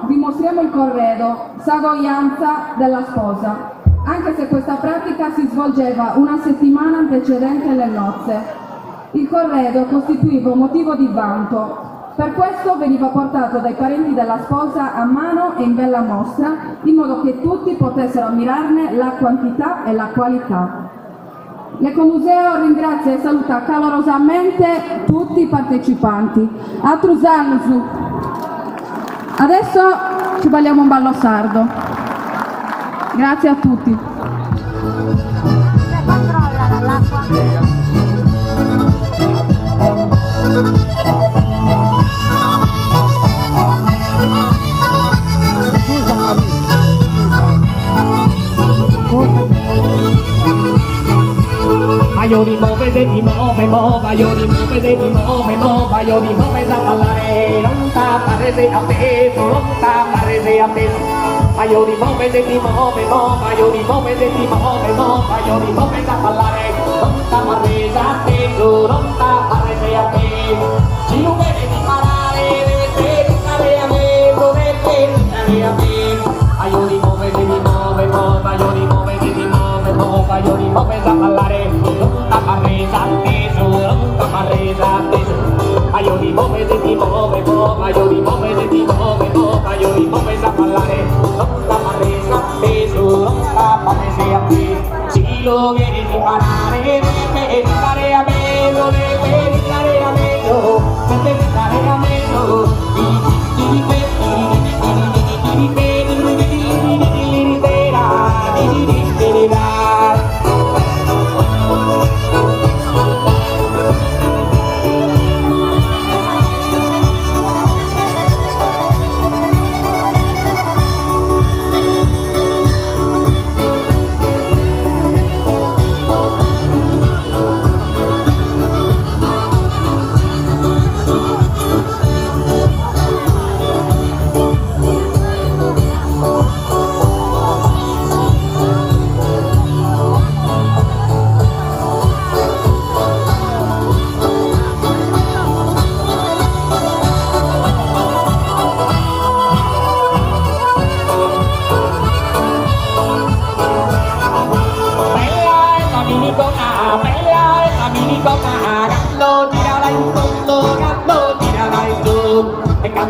Dimostriamo il corredo, Sagoianza della sposa, anche se questa pratica si svolgeva una settimana antecedente alle nozze. Il corredo costituiva un motivo di vanto, per questo veniva portato dai parenti della sposa a mano e in bella mostra, in modo che tutti potessero ammirarne la quantità e la qualità. L'Ecomuseo ringrazia e saluta calorosamente tutti i partecipanti. Altros anos. Adesso ci balliamo un ballo sardo. Grazie a tutti. Io di muove, se ti muove, muova, io di muove, se ti muove, muova, io di muove da ballare, non tappare se appeso, non tappare se appeso. Ma io di muove, se ti muove, muova, io di muove, se ti muove, muova, io di muove da ballare, non tappare se appeso, non tappare se appeso. Si non vede di parare, deve stare a me, dovete stare a me. Ma io di muove, se ti muove, muova, io di muove, se ti muove, muova, io di muove da ballare. Io di muove se ti muove, muova, io di muove se ti muove, muova, io di muove sa ballare, non sta parresa appeso, non sta parresa appeso. Si lo vedi di parare, deve stare a me, deve stare a me, deve stare a me,